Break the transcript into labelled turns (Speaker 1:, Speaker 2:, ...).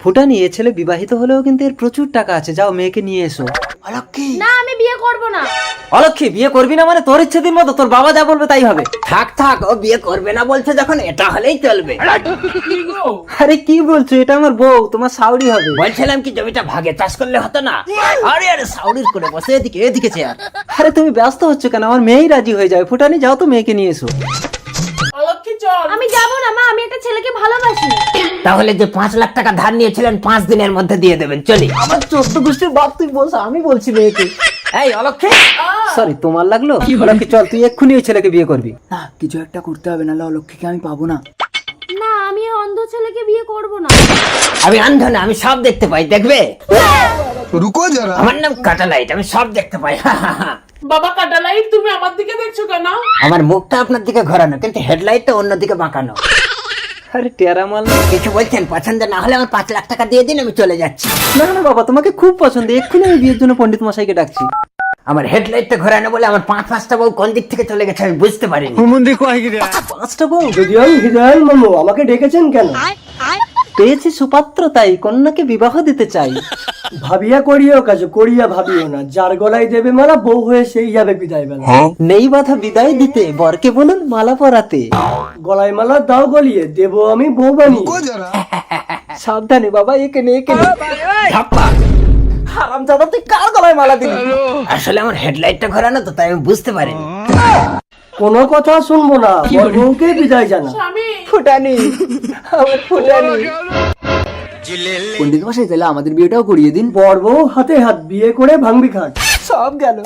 Speaker 1: ফুটানি, এ ছেলে বিবাহিত হলেও কিন্তু এর প্রচুর টাকা আছে, যাও মেয়েকে নিয়ে এসো। অলক্ষী,
Speaker 2: না আমি বিয়ে করব না।
Speaker 1: অলক্ষী বিয়ে করবি না মানে তোর ইচ্ছে দিন মতো, তোর বাবা যা বলবে তাই হবে।
Speaker 3: থাক থাক, ও বিয়ে করবে না বলছে যখন, এটা হলেই চলবে।
Speaker 1: আরে কি বলছো, এটা আমার বউ, তোমার সাউরি হবে।
Speaker 3: বলছিলাম কি জমিটা ভাগে চাষ করলে হতো না? আরে আরে সাউরির করে বসে, এদিকে এদিকে চেয়ার।
Speaker 1: আরে তুমি ব্যস্ত হচ্ছ কেন, আমার মেয়েই রাজি হয়ে যাবে। ফুটানি যাও তো মেয়েকে নিয়ে এসো।
Speaker 2: আমি যাব না মা, আমি একটা ছেলেকে ভালোবাসি।
Speaker 3: তাহলে যে 5 লাখ টাকা ধার নিয়েছিলেন 5 দিনের মধ্যে দিয়ে দেবেন, চলি।
Speaker 1: আমার 14 গোষ্ঠীর বাপ তুই বলছ, আমি বলছি মেয়েকে।
Speaker 3: এই অলক্ষী,
Speaker 1: সরি, তোমার লাগলো? অলক্ষী চল, তুই এক্ষুনি ওই ছেলেকে বিয়ে করবি।
Speaker 4: না, কিছু একটা করতে হবে, নাহলে অলক্ষীকে আমি পাবো না।
Speaker 2: না আমি এই অন্ধ ছেলেকে বিয়ে করব না।
Speaker 3: আমি অন্ধ না, আমি সব দেখতে পাই, দেখবে?
Speaker 5: रुको जरा।
Speaker 3: আমার নাম কাটালাইট, আমি সব দেখতে পাই।
Speaker 6: বাবা কাটালাইট, তুমি আমার দিকে দেখছো কেন?
Speaker 3: আমার মুখটা আপনার দিকে ঘোরানো, কিন্তু হেডলাইটটা অন্যদিকে বাঁকানো।
Speaker 1: আরে টেরা মাল।
Speaker 3: কিছু বলছেন? পছন্দ না হলে আমার 5 লাখ টাকা দিয়ে দিন, আমি চলে যাচ্ছি।
Speaker 1: না না বাবা, তোমাকে খুব পছন্দ, এক্ষুনি আমি বিয়ের জন্য পণ্ডিত মশাইকে ডাকছি।
Speaker 3: আমার হেডলাইটটা ঘোরানো বলে আমার 5-5টা বউ কোন দিক থেকে চলে গেছে আমি বুঝতে পারিনি।
Speaker 1: 5টা বউ?
Speaker 7: যদি আমি হৃদয়ের মামু, আমাকে ডেকেছেন কেন?
Speaker 1: পেয়েছি সুপাত্র, তাই কন্যাকে বিবাহ দিতে চাই।
Speaker 7: ভাবিয়া করিও কাজ, করিয়া ভাবিও না। যার গলায় দেবে মালা, বউ হয়ে সেই যাবে বিদায় বেলা।
Speaker 1: নেই বাধা বিদায় দিতে, বরকে বলুন মালা পরাতে।
Speaker 7: গলায় মালা দাও গলিয়ে, দেবো আমি বউ বানিয়ে।
Speaker 5: रुको जरा।
Speaker 1: সাবধানে বাবা, একে নে একে নে।
Speaker 3: ধাপ্পা।
Speaker 1: হারামজাদা, তুই কার গলায় মালা দিবি?
Speaker 3: আসলে আমার হেডলাইটটা ঘোরানো তো, তাই আমি বুঝতে পারিনি।
Speaker 7: কোনো কথা শুনবো না, বর বউকে বিদায় জানা।
Speaker 6: আমি
Speaker 1: ফুটানি, আমার ফুটানি।
Speaker 4: পণ্ডিত মশাই, তাহলে আমাদের বিয়েটাও করিয়ে দিন।
Speaker 7: বর বউ হাতে হাত, বিয়ে করে ভাঙবি খাট।
Speaker 1: সব গেল।